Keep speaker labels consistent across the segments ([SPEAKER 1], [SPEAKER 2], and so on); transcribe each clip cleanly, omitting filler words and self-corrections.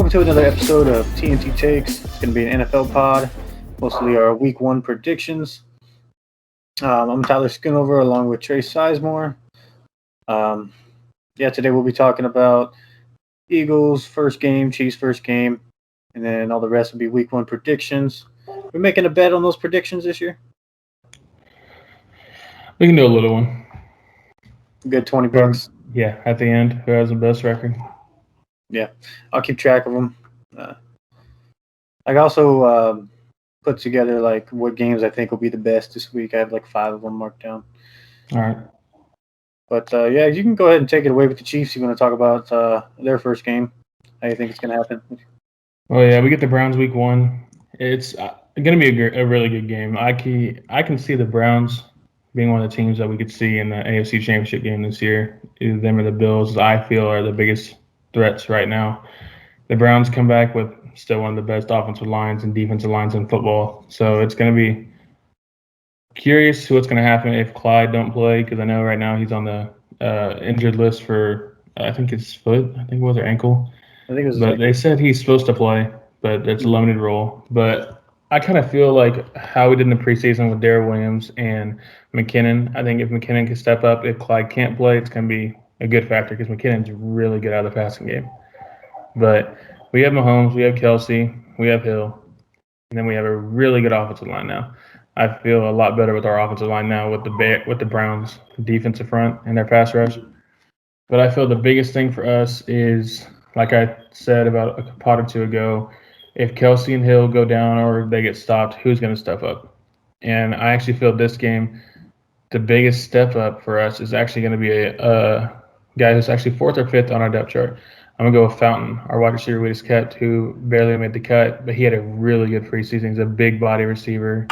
[SPEAKER 1] Welcome to another episode of T&T-Takes. It's going to be an NFL pod, mostly our Week 1 predictions. I'm Tyler Schoonover along with Trace Sizemore. Today we'll be talking about Eagles first game, Chiefs first game, and then all the rest will be Week 1 predictions. We're making a bet on those predictions this year.
[SPEAKER 2] We can do a little one.
[SPEAKER 1] Good $20.
[SPEAKER 2] Yeah, at the end, who has the best record?
[SPEAKER 1] Yeah, I'll keep track of them. I also put together like what games I think will be the best this week. I have like 5 of them marked down.
[SPEAKER 2] All right.
[SPEAKER 1] But you can go ahead and take it away with the Chiefs. You want to talk about their first game? How do you think it's going to happen?
[SPEAKER 2] Well, yeah, we get the Browns Week 1. It's going to be a really good game. I can see the Browns being one of the teams that we could see in the AFC Championship game this year. Either them or the Bills, I feel, are the biggest threats right now. The Browns come back with still one of the best offensive lines and defensive lines in football. So it's going to be curious what's going to happen if Clyde don't play, because I know right now he's on the injured list for, I think it's foot. I think it was their ankle.
[SPEAKER 1] I think it was.
[SPEAKER 2] But they said he's supposed to play, but it's a limited role. But I kind of feel like how we did in the preseason with Darrell Williams and McKinnon. I think if McKinnon can step up, if Clyde can't play, it's going to be a good factor because McKinnon's really good out of the passing game. But we have Mahomes, we have Kelsey, we have Hill, and then we have a really good offensive line now. I feel a lot better with our offensive line now with the Browns defensive front and their pass rush. But I feel the biggest thing for us is, like I said about a pod or two ago, if Kelsey and Hill go down or they get stopped, who's going to step up? And I actually feel this game, the biggest step up for us is actually going to be a guy who's actually 4th or 5th on our depth chart. I'm going to go with Fountain, our wide receiver we just cut, who barely made the cut, but he had a really good preseason. He's a big body receiver.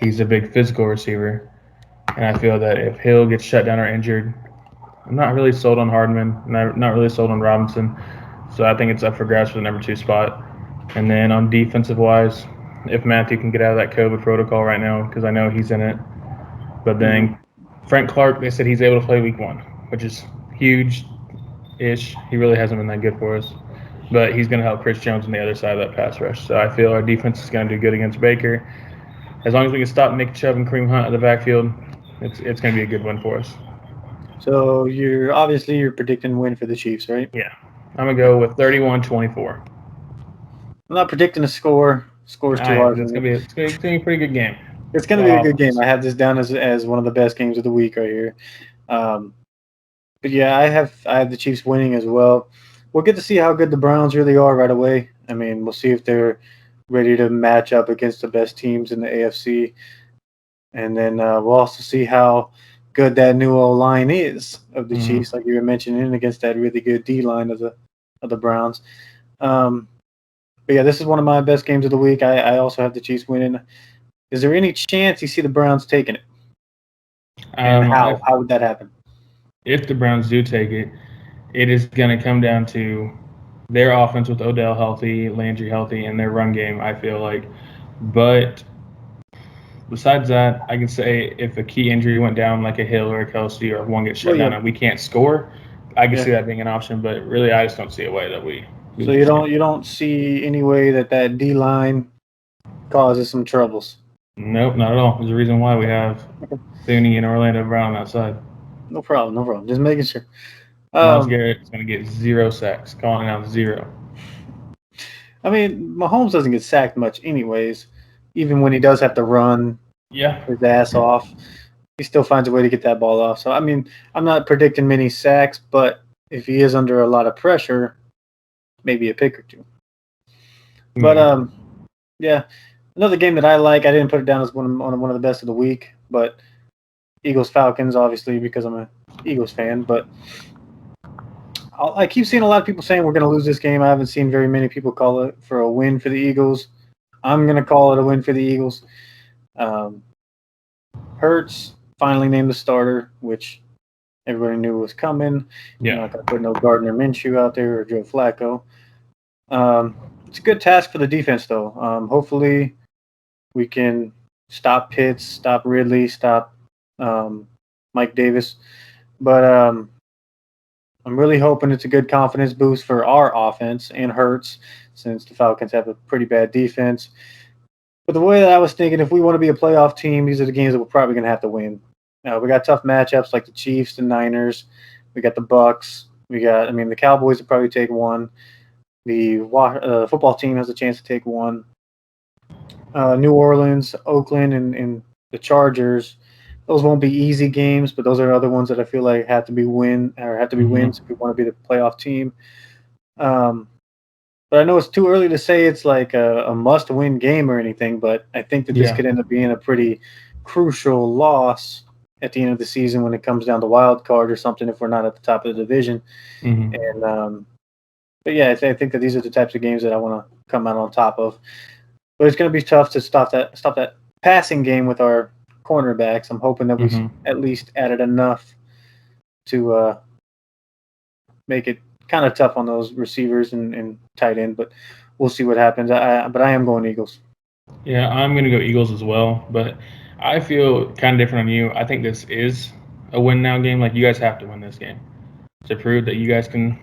[SPEAKER 2] He's a big physical receiver. And I feel that if Hill gets shut down or injured, I'm not really sold on Hardman. I'm not really sold on Robinson. So I think it's up for grabs for the number 2 spot. And then on defensive-wise, if Matthew can get out of that COVID protocol right now, because I know he's in it. But then Frank Clark, they said he's able to play Week 1, which is huge-ish. He really hasn't been that good for us. But he's going to help Chris Jones on the other side of that pass rush. So I feel our defense is going to do good against Baker. As long as we can stop Nick Chubb and Kareem Hunt at the backfield, it's going to be a good win for us.
[SPEAKER 1] So you're predicting win for the Chiefs, right?
[SPEAKER 2] Yeah. I'm going to go with 31-24.
[SPEAKER 1] I'm not predicting a score. Score's too hard.
[SPEAKER 2] It's going to be a pretty good game.
[SPEAKER 1] It's going to be a good game. I have this down as one of the best games of the week right here. But yeah, I have the Chiefs winning as well. We'll get to see how good the Browns really are right away. I mean, we'll see if they're ready to match up against the best teams in the AFC. And then we'll also see how good that new O-line is of the Chiefs, like you were mentioning, against that really good D-line of the Browns. But yeah, this is one of my best games of the week. I also have the Chiefs winning. Is there any chance you see the Browns taking it? And how would that happen?
[SPEAKER 2] If the Browns do take it, it is going to come down to their offense with Odell healthy, Landry healthy, and their run game, I feel like. But besides that, I can say if a key injury went down like a Hill or a Kelsey or if one gets shut down and we can't score, I can see that being an option. But really, I just don't see a way that we
[SPEAKER 1] so you don't see any way that D-line causes some troubles?
[SPEAKER 2] Nope, not at all. There's a reason why we have Thuney and Orlando Brown outside.
[SPEAKER 1] No problem. Just making sure.
[SPEAKER 2] Myles Garrett's going to get 0 sacks. Calling out 0.
[SPEAKER 1] I mean, Mahomes doesn't get sacked much anyways. Even when he does have to run his ass off, he still finds a way to get that ball off. So, I mean, I'm not predicting many sacks, but if he is under a lot of pressure, maybe a pick or two. But, another game that I like, I didn't put it down as one of the best of the week, but Eagles-Falcons, obviously, because I'm an Eagles fan. But I keep seeing a lot of people saying we're going to lose this game. I haven't seen very many people call it for a win for the Eagles. I'm going to call it a win for the Eagles. Hurts finally named the starter, which everybody knew was coming.
[SPEAKER 2] Yeah.
[SPEAKER 1] You're not going to put no Gardner Minshew out there or Joe Flacco. It's a good task for the defense, though. Hopefully we can stop Pitts, stop Ridley, stop Mike Davis. But I'm really hoping it's a good confidence boost for our offense and Hurts, since the Falcons have a pretty bad defense. But the way that I was thinking, if we want to be a playoff team, these are the games that we're probably going to have to win. Now, we got tough matchups like the Chiefs, the Niners. We got the Bucks. The Cowboys will probably take one. The football team has a chance to take one. New Orleans, Oakland, and the Chargers. Those won't be easy games, but those are other ones that I feel like have to be wins if we want to be the playoff team. But I know it's too early to say it's like a must-win game or anything. But I think that this could end up being a pretty crucial loss at the end of the season when it comes down to wild card or something if we're not at the top of the division. And but yeah, I think that these are the types of games that I want to come out on top of. But it's going to be tough to stop that passing game with our cornerbacks. I'm hoping that we at least added enough to make it kind of tough on those receivers and tight end. But we'll see what happens. But I am going Eagles.
[SPEAKER 2] Yeah, I'm going to go Eagles as well. But I feel kind of different on you. I think this is a win now game. Like, you guys have to win this game to prove that you guys can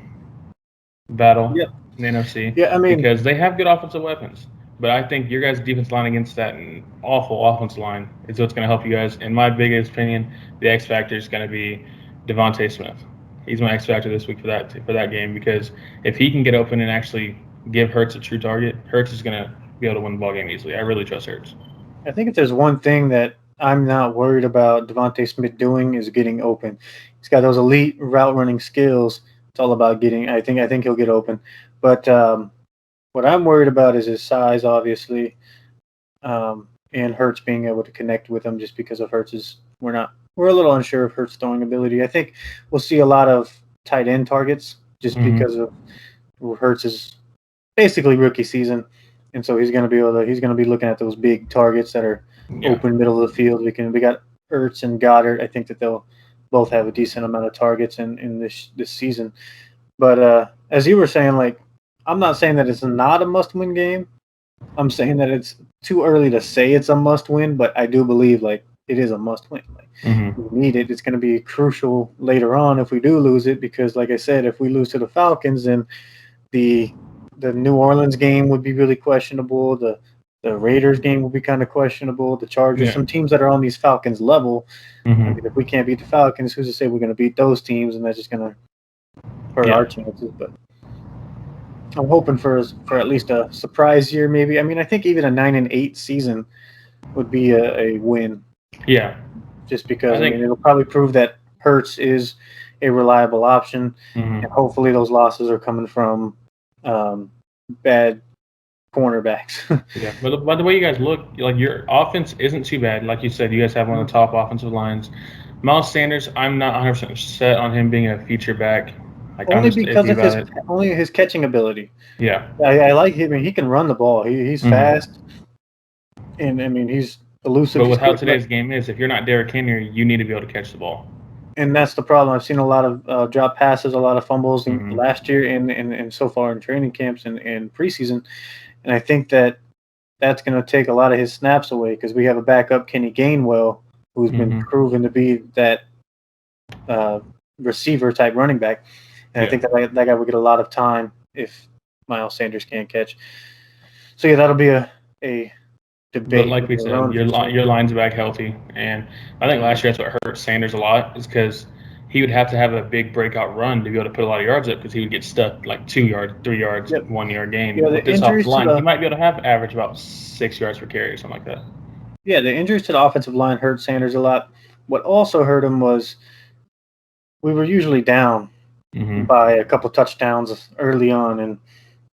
[SPEAKER 2] battle in the NFC.
[SPEAKER 1] Yeah,
[SPEAKER 2] because they have good offensive weapons. But I think your guys' defense line against that awful offensive line is what's going to help you guys. In my biggest opinion, the X factor is going to be Devontae Smith. He's my X factor this week for that game, because if he can get open and actually give Hurts a true target, Hurts is going to be able to win the ball game easily. I really trust Hurts.
[SPEAKER 1] I think if there's one thing that I'm not worried about Devontae Smith doing is getting open. He's got those elite route running skills. It's all about getting. I think he'll get open, but what I'm worried about is his size, obviously, and Hurts being able to connect with him just because of Hurts' we're a little unsure of Hurts' throwing ability. I think we'll see a lot of tight end targets just because of Hurts' basically rookie season, and so he's going to be looking at those big targets that are open middle of the field. We got Hurts and Goddard. I think that they'll both have a decent amount of targets in this season. But as you were saying, like, I'm not saying that it's not a must-win game. I'm saying that it's too early to say it's a must-win, but I do believe, like, it is a must-win. Like, we need it. It's going to be crucial later on if we do lose it, because, like I said, if we lose to the Falcons, then the New Orleans game would be really questionable. The Raiders game will be kind of questionable. The Chargers, some teams that are on these Falcons level. I mean, if we can't beat the Falcons, who's to say we're going to beat those teams, and that's just going to hurt our chances. But I'm hoping for at least a surprise year, maybe. I mean, I think even a 9-8 season would be a win.
[SPEAKER 2] Yeah.
[SPEAKER 1] Just because it'll probably prove that Hurts is a reliable option, and hopefully those losses are coming from bad cornerbacks.
[SPEAKER 2] Yeah, but by the way you guys look, like, your offense isn't too bad. Like you said, you guys have one of the top offensive lines. Miles Sanders, I'm not 100% set on him being a feature back. Like,
[SPEAKER 1] only because of his catching ability.
[SPEAKER 2] Yeah,
[SPEAKER 1] I like him. I mean, he can run the ball. He's fast, and I mean, he's elusive.
[SPEAKER 2] But with how today's game is, if you're not Derrick Henry, you need to be able to catch the ball.
[SPEAKER 1] And that's the problem. I've seen a lot of drop passes, a lot of fumbles last year and so far in training camps and preseason. And I think that that's going to take a lot of his snaps away, because we have a backup, Kenny Gainwell, who's been proven to be that receiver-type running back. And I think that guy will get a lot of time if Miles Sanders can't catch. So, yeah, that'll be a debate.
[SPEAKER 2] But like we said, your line's back healthy. And I think last year that's what hurt Sanders a lot, is because he would have to have a big breakout run to be able to put a lot of yards up, because he would get stuck like 2 yards, 3 yards, 1 yard gain.
[SPEAKER 1] Yeah,
[SPEAKER 2] with this offensive line, he might be able to average about 6 yards per carry or something like that.
[SPEAKER 1] Yeah, the injuries to the offensive line hurt Sanders a lot. What also hurt him was we were usually down by a couple touchdowns early on, and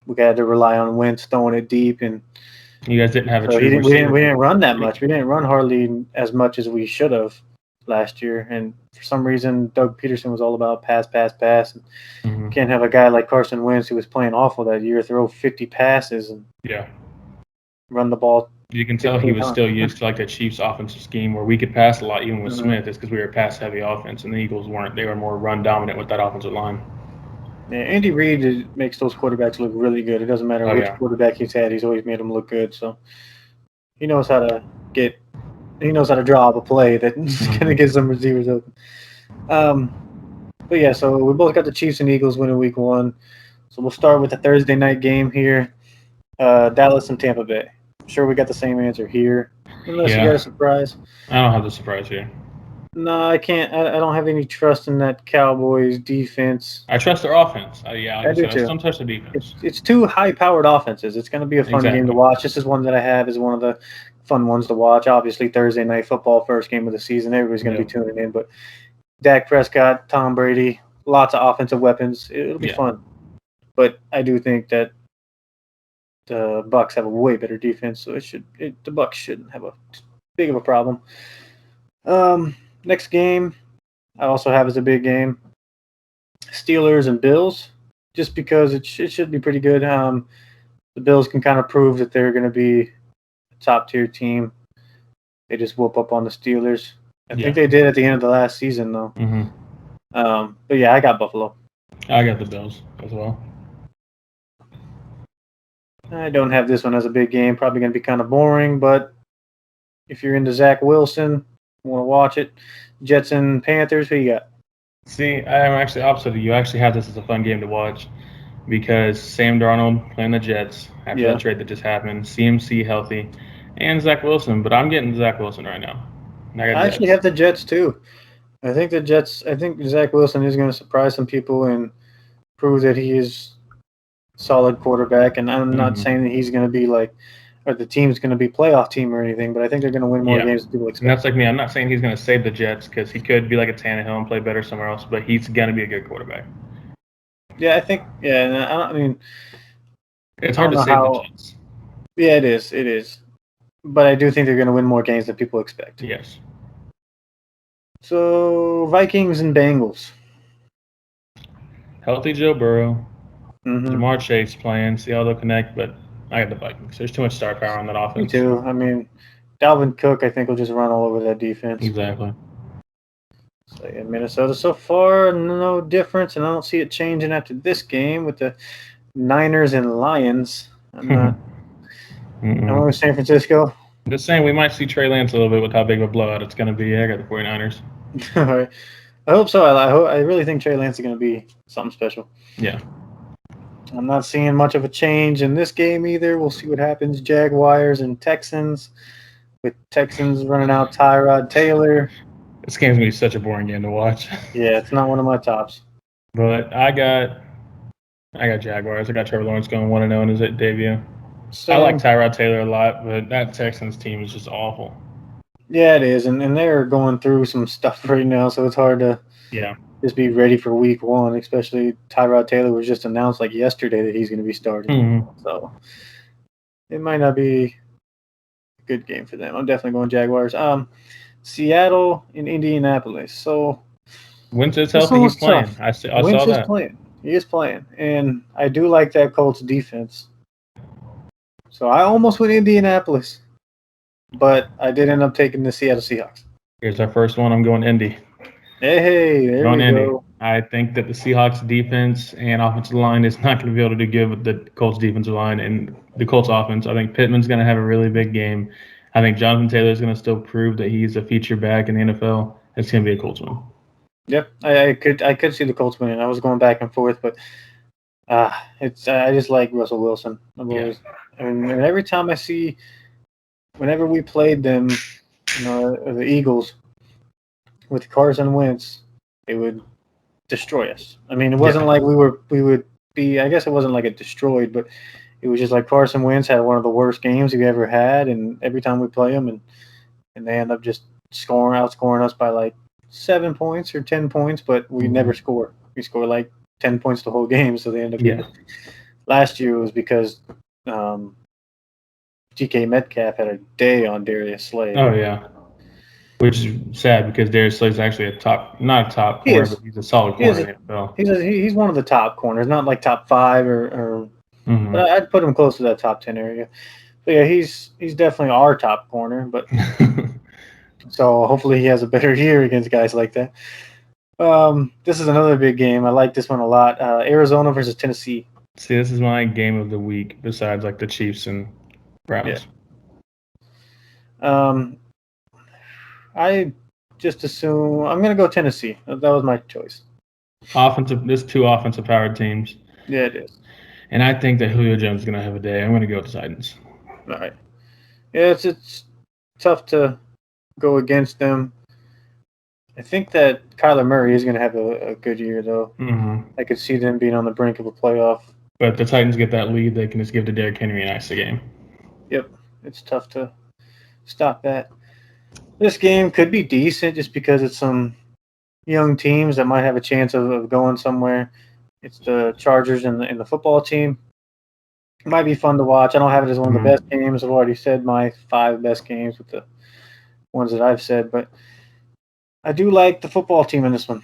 [SPEAKER 1] we had to rely on Wentz throwing it deep. And
[SPEAKER 2] you guys didn't have a true
[SPEAKER 1] receiver. We didn't run that much. We didn't run hardly as much as we should have last year. And for some reason, Doug Peterson was all about pass. And you can't have a guy like Carson Wentz, who was playing awful that year, throw 50 passes and run the ball.
[SPEAKER 2] You can tell he was still used to like the Chiefs' offensive scheme where we could pass a lot, even with Smith. It's because we were a pass-heavy offense, and the Eagles weren't. They were more run-dominant with that offensive line.
[SPEAKER 1] Yeah, Andy Reid makes those quarterbacks look really good. It doesn't matter which quarterback he's had; he's always made them look good. So he knows how to draw up a play that's going to get some receivers open. But yeah, so we both got the Chiefs and Eagles winning week 1. So we'll start with the Thursday night game here. Dallas and Tampa Bay. I'm sure we got the same answer here, unless you got a surprise.
[SPEAKER 2] I don't have the surprise here.
[SPEAKER 1] No, I can't. I don't have any trust in that Cowboys defense.
[SPEAKER 2] I trust their offense.
[SPEAKER 1] I do too.
[SPEAKER 2] I don't trust the defense.
[SPEAKER 1] It's two high-powered offenses. It's going to be a fun game to watch. This is one that I have as one of the fun ones to watch. Obviously, Thursday Night Football, first game of the season. Everybody's going to be tuning in. But Dak Prescott, Tom Brady, lots of offensive weapons. It'll be fun. But I do think that the Bucs have a way better defense, so the Bucs shouldn't have a big of a problem. Next game, I also have as a big game, Steelers and Bills, just because it should be pretty good. The Bills can kind of prove that they're going to be a top-tier team. They just whoop up on the Steelers. I think they did at the end of the last season, though.
[SPEAKER 2] Mm-hmm.
[SPEAKER 1] But yeah, I got Buffalo.
[SPEAKER 2] I got the Bills as well.
[SPEAKER 1] I don't have this one as a big game. Probably going to be kind of boring, but if you're into Zach Wilson, want to watch it, Jets and Panthers, who you got?
[SPEAKER 2] See, I'm actually opposite of you. I actually have this as a fun game to watch because Sam Darnold playing the Jets after that trade that just happened, CMC healthy, and Zach Wilson. But I'm getting Zach Wilson right now.
[SPEAKER 1] I actually have the Jets too. I think Zach Wilson is going to surprise some people and prove that he is a solid quarterback. And I'm not saying that he's going to be or the team's going to be playoff team or anything, but I think they're going to win more games than people expect.
[SPEAKER 2] And that's like me. I'm not saying he's going to save the Jets because he could be like a Tannehill and play better somewhere else, but he's going to be a good quarterback.
[SPEAKER 1] Yeah, I think. Yeah, I mean,
[SPEAKER 2] it's hard to save the Jets.
[SPEAKER 1] Yeah, it is. But I do think they're going to win more games than people expect.
[SPEAKER 2] Yes.
[SPEAKER 1] So, Vikings and Bengals.
[SPEAKER 2] Healthy Joe Burrow. Jamar Chase playing. See how they'll connect, but I got the Vikings. There's too much star power on that offense.
[SPEAKER 1] Me too. I mean, Dalvin Cook, I think, will just run all over that defense.
[SPEAKER 2] Exactly.
[SPEAKER 1] So, yeah, Minnesota so far, no difference, and I don't see it changing after this game with the Niners and Lions. I'm not. I'm going with San Francisco.
[SPEAKER 2] Just saying, we might see Trey Lance a little bit with how big of a blowout it's going to be. I got the 49ers.
[SPEAKER 1] All right. I hope so. I really think Trey Lance is going to be something special.
[SPEAKER 2] Yeah.
[SPEAKER 1] I'm not seeing much of a change in this game either. We'll see what happens. Jaguars and Texans, with Texans running out Tyrod Taylor.
[SPEAKER 2] This game's going to be such a boring game to watch.
[SPEAKER 1] Yeah, it's not one of my tops.
[SPEAKER 2] But I got Jaguars. I got Trevor Lawrence going 1-0 in his debut. So, I like Tyrod Taylor a lot, but that Texans team is just awful.
[SPEAKER 1] Yeah, it is, and they're going through some stuff right now, so it's hard to just be ready for week 1, especially Tyrod Taylor was just announced yesterday that he's going to be starting. So it might not be a good game for them. I'm definitely going Jaguars. Seattle and Indianapolis. So
[SPEAKER 2] Wentz is healthy. He's playing. I saw that.
[SPEAKER 1] Playing. He is playing, and I do like that Colts defense. So I almost went Indianapolis, but I did end up taking the Seattle Seahawks.
[SPEAKER 2] Here's our first one. I'm going Indy.
[SPEAKER 1] Hey, there we go.
[SPEAKER 2] I think that the Seahawks defense and offensive line is not going to be able to do good with the Colts defensive line and the Colts offense. I think Pittman's going to have a really big game. I think Jonathan Taylor is going to still prove that he's a feature back in the NFL. It's going to be a Colts win.
[SPEAKER 1] Yep, I could see the Colts winning. I was going back and forth, but I just like Russell Wilson. And every time whenever we played them, the Eagles with Carson Wentz, they would destroy us. I mean, it wasn't like we would be. I guess it wasn't like it destroyed, but it was just like Carson Wentz had one of the worst games we ever had, and every time we play them, and they end up just outscoring us by 7 points or 10 points, but we never score. We score 10 points the whole game, so they end up getting it. Last year it was because DK Metcalf had a day on Darius Slay.
[SPEAKER 2] Oh, yeah. Which is sad because Darius Slay's actually not a top corner, but he's a solid corner in the NFL.
[SPEAKER 1] He's one of the top corners, not top 5 or but I'd put him close to that top 10 area. But yeah, he's definitely our top corner, but so hopefully he has a better year against guys like that. This is another big game. I like this one a lot. Arizona versus Tennessee.
[SPEAKER 2] See, this is my game of the week besides the Chiefs and Browns.
[SPEAKER 1] Yeah. I just assume I'm going to go Tennessee. That was my choice.
[SPEAKER 2] There's two offensive powered teams.
[SPEAKER 1] Yeah, it is.
[SPEAKER 2] And I think that Julio Jones is going to have a day. I'm going to go with the Titans.
[SPEAKER 1] All right. Yeah, it's tough to go against them. I think that Kyler Murray is going to have a good year, though.
[SPEAKER 2] Mm-hmm.
[SPEAKER 1] I could see them being on the brink of a playoff.
[SPEAKER 2] But if the Titans get that lead, they can just give to Derrick Henry an ice game.
[SPEAKER 1] Yep, it's tough to stop that. This game could be decent just because it's some young teams that might have a chance of going somewhere. It's the Chargers and the football team. It might be fun to watch. I don't have it as one of the best games. I've already said my 5 best games with the ones that I've said, but I do like the football team in this one.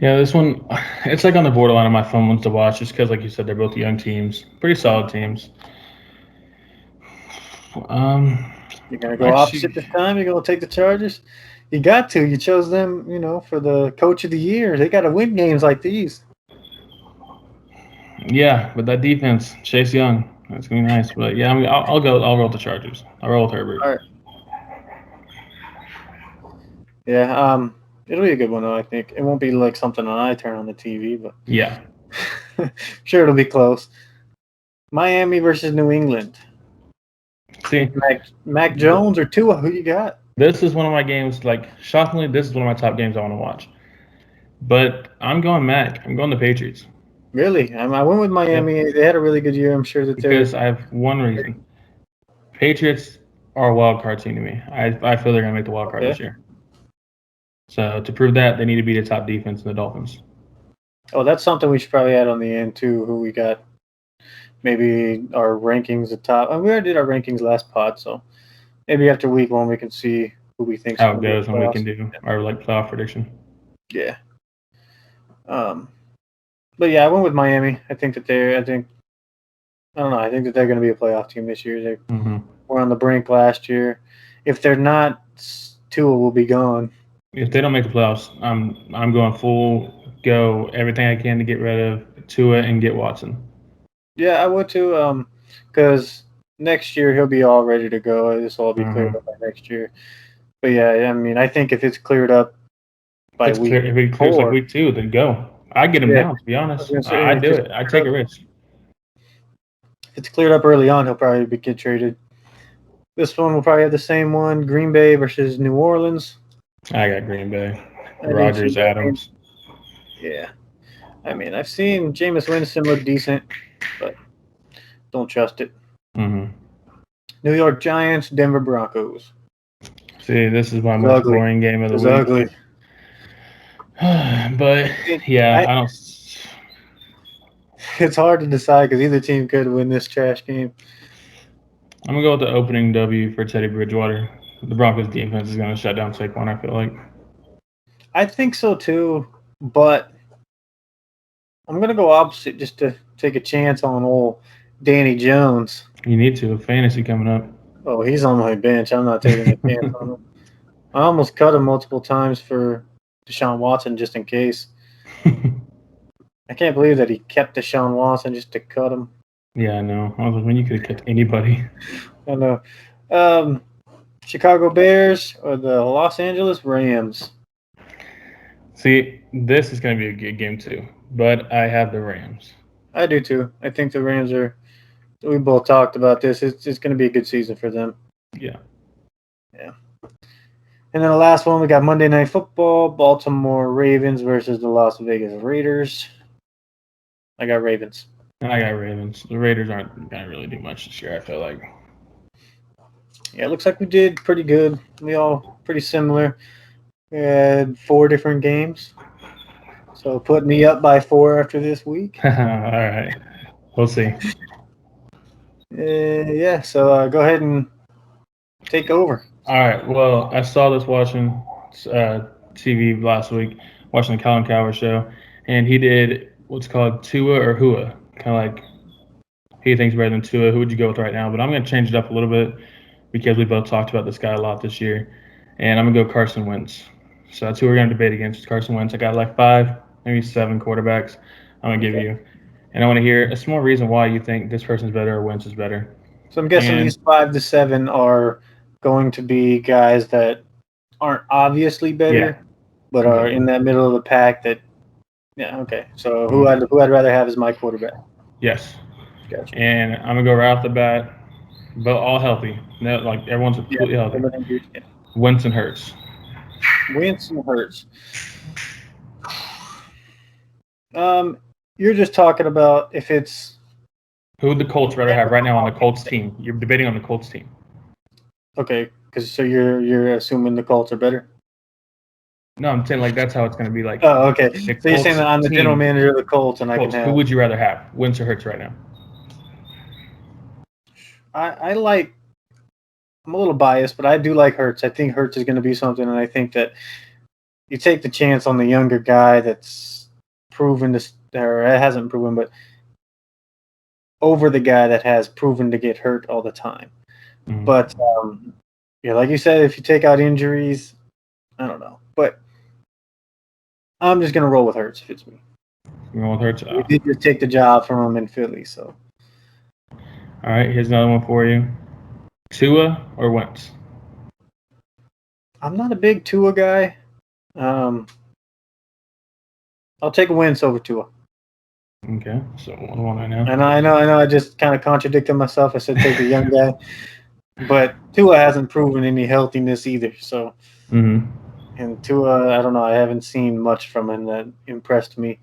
[SPEAKER 2] Yeah, this one, it's like on the borderline of my fun ones to watch just because, like you said, they're both young teams. Pretty solid teams.
[SPEAKER 1] You're going to go opposite this time? You're going to take the Chargers? You got to. You chose them, for the coach of the year. They got to win games like these.
[SPEAKER 2] Yeah, but that defense, Chase Young, that's going to be nice. But, yeah, I'll roll with the Chargers. I'll roll with Herbert.
[SPEAKER 1] All right. Yeah, it'll be a good one, though, I think. It won't be like something I turn on the TV, but
[SPEAKER 2] yeah.
[SPEAKER 1] Sure, it'll be close. Miami versus New England.
[SPEAKER 2] See,
[SPEAKER 1] Mac Jones or Tua, who you got?
[SPEAKER 2] This is one of my games, shockingly, this is one of my top games I want to watch. But I'm going Mac. I'm going the Patriots.
[SPEAKER 1] Really? I went with Miami. Yep. They had a really good year. I'm sure that
[SPEAKER 2] because I have one reason. Patriots are a wild card team to me. I feel they're going to make the wild card this year. So to prove that, they need to be the top defense in the Dolphins.
[SPEAKER 1] Oh, that's something we should probably add on the end, too, who we got. Maybe our rankings at top. We already did our rankings last pod, so maybe after week 1 we can see who we think.
[SPEAKER 2] How it goes and we can do our playoff prediction.
[SPEAKER 1] Yeah. But yeah, I went with Miami. I think that I think that they're going to be a playoff team this year. They were on the brink last year. If they're not, Tua will be gone.
[SPEAKER 2] If they don't make the playoffs, I'm going full go, everything I can to get rid of Tua and get Watson.
[SPEAKER 1] Yeah, I would too. Because next year he'll be all ready to go. This will all be cleared up by next year. But yeah, I mean, I think if it's cleared up by week 4,
[SPEAKER 2] if it clears up week 2, then go. I get him down. To be honest, I do it. I take a risk.
[SPEAKER 1] If it's cleared up early on, he'll probably get traded. This one will probably have the same one: Green Bay versus New Orleans.
[SPEAKER 2] I got Green Bay. Rodgers, Adams.
[SPEAKER 1] Yeah. I mean, I've seen Jameis Winston look decent, but don't trust it. New York Giants, Denver Broncos.
[SPEAKER 2] See, this is my most boring game of the week.
[SPEAKER 1] Ugly.
[SPEAKER 2] But, yeah, I don't...
[SPEAKER 1] It's hard to decide because either team could win this trash game.
[SPEAKER 2] I'm going to go with the opening W for Teddy Bridgewater. The Broncos defense is going to shut down Saquon, I feel like.
[SPEAKER 1] I think so, too, but I'm going to go opposite just to take a chance on old Danny Jones.
[SPEAKER 2] You need to. Fantasy coming up.
[SPEAKER 1] Oh, he's on my bench. I'm not taking a chance on him. I almost cut him multiple times for Deshaun Watson just in case. I can't believe that he kept Deshaun Watson just to cut him.
[SPEAKER 2] Yeah, I know. I was like, when you could have kept anybody.
[SPEAKER 1] I know. Chicago Bears or the Los Angeles Rams?
[SPEAKER 2] See, this is going to be a good game too, but I have the Rams.
[SPEAKER 1] I do too. I think the Rams are. We both talked about this. It's going to be a good season for them.
[SPEAKER 2] Yeah.
[SPEAKER 1] Yeah. And then the last one, we got Monday Night Football, Baltimore Ravens versus the Las Vegas Raiders. I got Ravens.
[SPEAKER 2] I got Ravens. The Raiders aren't going to really do much this year, I feel like.
[SPEAKER 1] Yeah, it looks like we did pretty good. We all pretty similar. We had 4 different games. So put me up by 4 after this week.
[SPEAKER 2] All right. We'll see.
[SPEAKER 1] Yeah, so go ahead and take over.
[SPEAKER 2] All right. Well, I saw this watching TV last week, watching the Colin Cowherd show, and he did what's called Tua or Hua. Kind of like he thinks better than Tua. Who would you go with right now? But I'm going to change it up a little bit because we both talked about this guy a lot this year. And I'm going to go Carson Wentz. So that's who we're going to debate against, Carson Wentz. I got like 5, maybe 7 quarterbacks I'm going to give you. And I want to hear a small reason why you think this person's better or Wentz is better.
[SPEAKER 1] So I'm guessing these 5 to 7 are going to be guys that aren't obviously better, but are in that middle of the pack that Yeah. Okay. So who I'd rather have as my quarterback?
[SPEAKER 2] Yes.
[SPEAKER 1] Gotcha.
[SPEAKER 2] And I'm gonna go right off the bat, but all healthy. No, like everyone's
[SPEAKER 1] Yeah.
[SPEAKER 2] completely healthy.
[SPEAKER 1] Yeah.
[SPEAKER 2] Wentz and Hurts.
[SPEAKER 1] Wentz and Hurts. You're just talking about if it's
[SPEAKER 2] Who would the Colts rather have right now on the Colts team? You're debating on the Colts team.
[SPEAKER 1] okay, because so you're assuming the Colts are better.
[SPEAKER 2] No, I'm saying like that's how it's going to be. Like,
[SPEAKER 1] Oh, okay.
[SPEAKER 2] the
[SPEAKER 1] So you're
[SPEAKER 2] Colts
[SPEAKER 1] saying that I'm the
[SPEAKER 2] team,
[SPEAKER 1] general manager of the Colts, and I can
[SPEAKER 2] Colts. Who
[SPEAKER 1] have.
[SPEAKER 2] would you rather have, Wentz or Hurts right now?
[SPEAKER 1] I like. I'm a little biased, but I do like Hurts. I think Hurts is going to be something, and I think that you take the chance on the younger guy that's proven this, or it hasn't proven, but over the guy that has proven to get hurt all the time.
[SPEAKER 2] Mhm.
[SPEAKER 1] But yeah, like you said, if you take out injuries, I don't know, but I'm just gonna roll with Hurts if it's me.
[SPEAKER 2] You going with Hurts?
[SPEAKER 1] We did just take the job from him in Philly, so.
[SPEAKER 2] All right, here's another one for you. Tua or Wentz?
[SPEAKER 1] I'm not a big Tua guy. I'll take Wentz over Tua.
[SPEAKER 2] Okay, so 1-1 right now.
[SPEAKER 1] And I know. I just kind of contradicted myself. I said take the young guy, but Tua hasn't proven any healthiness either. So, and Tua, I don't know. I haven't seen much from him that impressed me.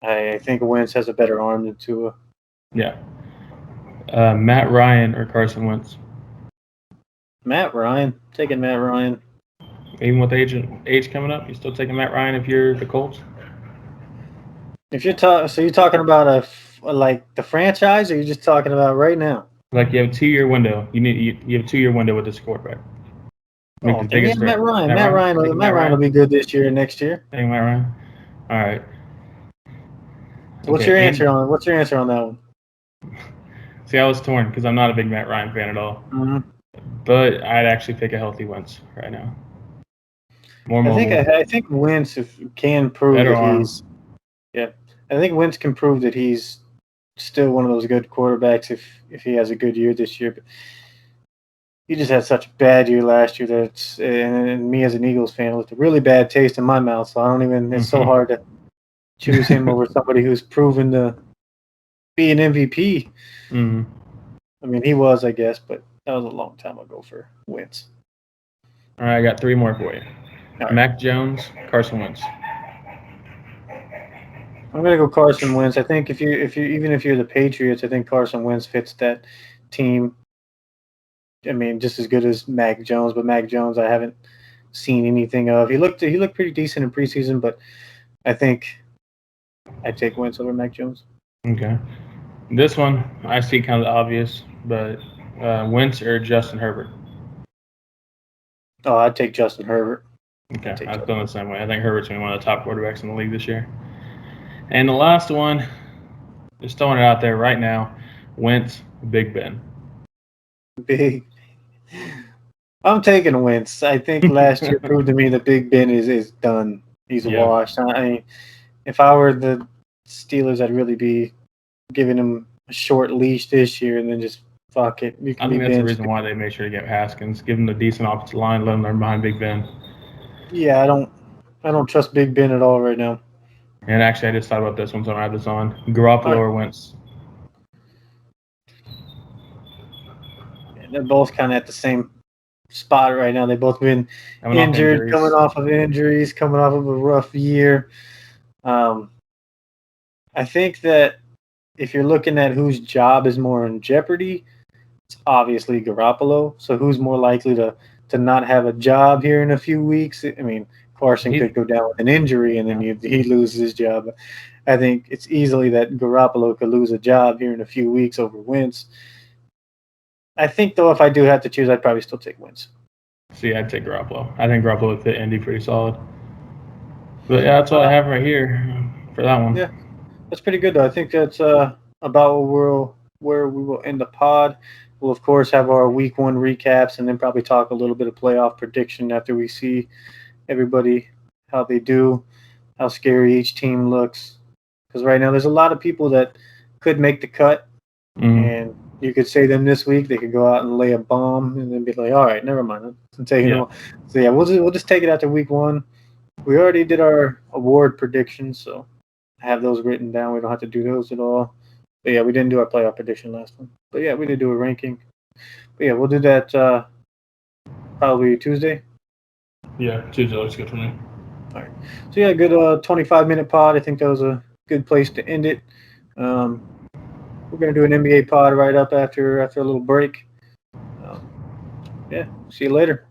[SPEAKER 1] I think Wentz has a better arm than Tua.
[SPEAKER 2] Yeah. Matt Ryan or Carson Wentz?
[SPEAKER 1] Matt Ryan, taking Matt Ryan.
[SPEAKER 2] Even with age coming up, you still taking Matt Ryan if you're the Colts?
[SPEAKER 1] If you're so you're talking about like the franchise, or you're just talking about right now?
[SPEAKER 2] Like you have a 2-year window. You have a 2-year window with this quarterback.
[SPEAKER 1] Oh, okay. Yeah, Matt Ryan. Matt Ryan will be good this year and next year.
[SPEAKER 2] Taking Matt Ryan. All right.
[SPEAKER 1] What's your answer on that one?
[SPEAKER 2] See, I was torn because I'm not a big Matt Ryan fan at all.
[SPEAKER 1] Mm-hmm.
[SPEAKER 2] But I'd actually pick a healthy Wentz right now. More mobile.
[SPEAKER 1] I think Wentz can prove
[SPEAKER 2] better
[SPEAKER 1] that
[SPEAKER 2] arm.
[SPEAKER 1] he's. Yeah, I think Wentz can prove that he's still one of those good quarterbacks if he has a good year this year. But he just had such a bad year last year that and me as an Eagles fan with a really bad taste in my mouth. So I don't even. It's so hard to choose him over somebody who's proven to be an MVP.
[SPEAKER 2] Mm-hmm.
[SPEAKER 1] I mean, he was, I guess, but that was a long time ago for Wentz.
[SPEAKER 2] All right, I got 3 more for you. Right. Mac Jones, Carson Wentz.
[SPEAKER 1] I'm gonna go Carson Wentz. I think if you're the Patriots, I think Carson Wentz fits that team. I mean, just as good as Mac Jones, but Mac Jones I haven't seen anything of. He looked pretty decent in preseason, but I think I'd take Wentz over Mac Jones.
[SPEAKER 2] Okay. This one I see kind of obvious, but Wentz or Justin Herbert?
[SPEAKER 1] Oh, I'd take Justin Herbert.
[SPEAKER 2] Okay, I've done the same way. I think Herbert's going to be one of the top quarterbacks in the league this year. And the last one, just throwing it out there right now, Wentz, Big Ben.
[SPEAKER 1] I'm taking Wentz. I think last year proved to me that Big Ben is done. He's washed. I mean, if I were the Steelers, I'd really be giving him a short leash this year and then just fuck it.
[SPEAKER 2] I think that's the reason why they made sure to get Haskins, give him a decent offensive line, let him learn behind Big Ben.
[SPEAKER 1] Yeah, I don't trust Big Ben at all right now.
[SPEAKER 2] And actually, I just thought about this one, so I'm going to have this on. Garoppolo or Wentz?
[SPEAKER 1] Yeah, they're both kind of at the same spot right now. They've both been injured, coming off of injuries, coming off of a rough year. I think that if you're looking at whose job is more in jeopardy, it's obviously Garoppolo. So who's more likely to not have a job here in a few weeks? I mean, Carson could go down with an injury and then he loses his job. I think it's easily that Garoppolo could lose a job here in a few weeks over Wentz. I think, though, if I do have to choose, I'd probably still take Wentz.
[SPEAKER 2] See, I'd take Garoppolo. I think Garoppolo would fit Indy pretty solid. But yeah, that's all I have right here for that one.
[SPEAKER 1] Yeah, that's pretty good, though. I think that's about where we will end the pod. We'll, of course, have our week 1 recaps and then probably talk a little bit of playoff prediction after we see everybody, how they do, how scary each team looks. Because right now there's a lot of people that could make the cut, and you could say them this week. They could go out and lay a bomb and then be like, all right, never mind. I'm taking them. So, yeah, we'll just take it after week 1. We already did our award predictions, so I have those written down. We don't have to do those at all. But yeah, we didn't do our playoff prediction last one. But yeah, we did do a ranking. But yeah, we'll do that probably Tuesday.
[SPEAKER 2] Yeah, Tuesday looks good for me.
[SPEAKER 1] All right. So yeah, good 25-minute pod. I think that was a good place to end it. We're gonna do an NBA pod right up after a little break. Yeah, see you later.